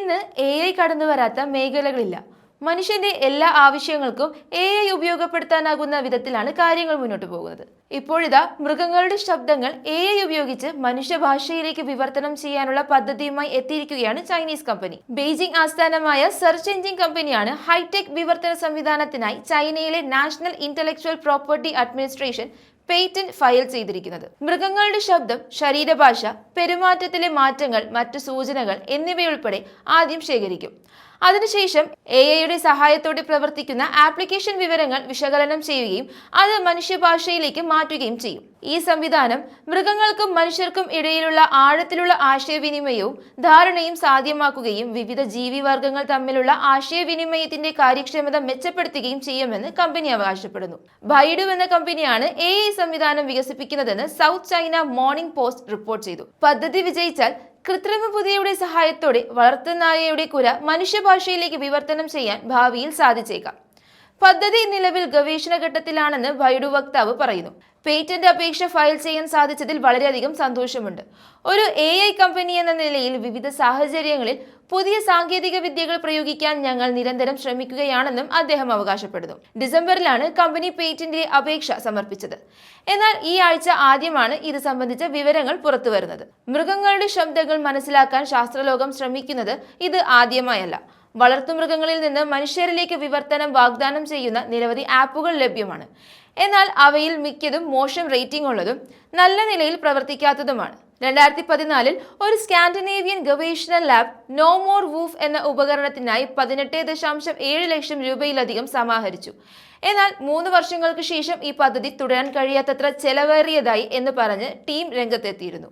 ഇന്ന് AI കടന്നു വരാത്ത മേഖലകളില്ല. മനുഷ്യന്റെ എല്ലാ ആവശ്യങ്ങൾക്കും AI ഉപയോഗപ്പെടുത്താനാകുന്ന വിധത്തിലാണ് കാര്യങ്ങൾ മുന്നോട്ട് പോകുന്നത്. ഇപ്പോഴിതാ മൃഗങ്ങളുടെ ശബ്ദങ്ങൾ AI ഉപയോഗിച്ച് മനുഷ്യഭാഷയിലേക്ക് വിവർത്തനം ചെയ്യാനുള്ള പദ്ധതിയുമായി എത്തിയിരിക്കുകയാണ് ചൈനീസ് കമ്പനി. ബെയ്ജിംഗ് ആസ്ഥാനമായ സെർച്ച് എഞ്ചിൻ കമ്പനിയാണ് ഹൈടെക് വിവർത്തന സംവിധാനത്തിനായി ചൈനയിലെ national intellectual property administration patent file ചെയ്തിരിക്കുന്നത്. മൃഗങ്ങളുടെ ശബ്ദം, ശരീരഭാഷ, പെരുമാറ്റത്തിലെ മാറ്റങ്ങൾ, മറ്റു സൂചനകൾ എന്നിവയുൾപ്പെടെ ആദ്യം ശേഖരിക്കും. അതിനുശേഷം AI സഹായത്തോടെ പ്രവർത്തിക്കുന്ന ആപ്ലിക്കേഷൻ വിവരങ്ങൾ വിശകലനം ചെയ്യുകയും അത് മനുഷ്യഭാഷയിലേക്ക് മാറ്റുകയും ചെയ്യും. ഈ സംവിധാനം മൃഗങ്ങൾക്കും മനുഷ്യർക്കും ഇടയിലുള്ള ആഴത്തിലുള്ള ആശയവിനിമയവും ധാരണയും സാധ്യമാക്കുകയും വിവിധ ജീവിവർഗങ്ങൾ തമ്മിലുള്ള ആശയവിനിമയത്തിന്റെ കാര്യക്ഷമത മെച്ചപ്പെടുത്തുകയും ചെയ്യുമെന്ന് കമ്പനി അവകാശപ്പെടുന്നു. ബൈഡു എന്ന കമ്പനിയാണ് AI സംവിധാനം വികസിപ്പിക്കുന്നതെന്ന് South China Morning Post report ചെയ്തു. പദ്ധതി വിജയിച്ചാൽ കൃത്രിമ ബുദ്ധിയുടെ സഹായത്തോടെ വളർത്തുനായയുടെ കുര മനുഷ്യഭാഷയിലേക്ക് വിവർത്തനം ചെയ്യാൻ ഭാവിയിൽ സാധിച്ചേക്കാം. പദ്ധതി നിലവിൽ ഗവേഷണ ഘട്ടത്തിലാണെന്ന് ബൈഡു വക്താവ് പറയുന്നു. പേറ്റന്റ് അപേക്ഷ ഫയൽ ചെയ്യാൻ സാധിച്ചതിൽ വളരെയധികം സന്തോഷമുണ്ട്. ഒരു AI കമ്പനി എന്ന നിലയിൽ വിവിധ സാഹചര്യങ്ങളിൽ പുതിയ സാങ്കേതിക വിദ്യകൾ പ്രയോഗിക്കാൻ ഞങ്ങൾ നിരന്തരം ശ്രമിക്കുകയാണെന്നും അദ്ദേഹം അവകാശപ്പെടുന്നു. ഡിസംബറിലാണ് കമ്പനി പേറ്റന്റിന്റെ അപേക്ഷ സമർപ്പിച്ചത്. എന്നാൽ ഈ ആഴ്ച ആദ്യമാണ് ഇത് സംബന്ധിച്ച വിവരങ്ങൾ പുറത്തുവരുന്നത്. മൃഗങ്ങളുടെ ശബ്ദങ്ങൾ മനസ്സിലാക്കാൻ ശാസ്ത്രലോകം ശ്രമിക്കുന്നത് ഇത് ആദ്യമായല്ല. വളർത്തുമൃഗങ്ങളിൽ നിന്ന് മനുഷ്യരിലേക്ക് വിവർത്തനം വാഗ്ദാനം ചെയ്യുന്ന നിരവധി ആപ്പുകൾ ലഭ്യമാണ്. എന്നാൽ അവയിൽ മിക്കതും മോശം റേറ്റിംഗ് ഉള്ളതും നല്ല നിലയിൽ പ്രവർത്തിക്കാത്തതുമാണ്. 2014 ഒരു സ്കാൻഡിനേവിയൻ ഗവേഷണ ലാബ് നോ മോർ വൂഫ് എന്ന ഉപകരണത്തിനായി 18.7 ലക്ഷം രൂപയിലധികം സമാഹരിച്ചു. എന്നാൽ 3 വർഷങ്ങൾക്ക് ശേഷം ഈ പദ്ധതി തുടരാൻ കഴിയാത്തത്ര ചെലവേറിയതായി എന്ന് പറഞ്ഞ് ടീം രംഗത്തെത്തിയിരുന്നു.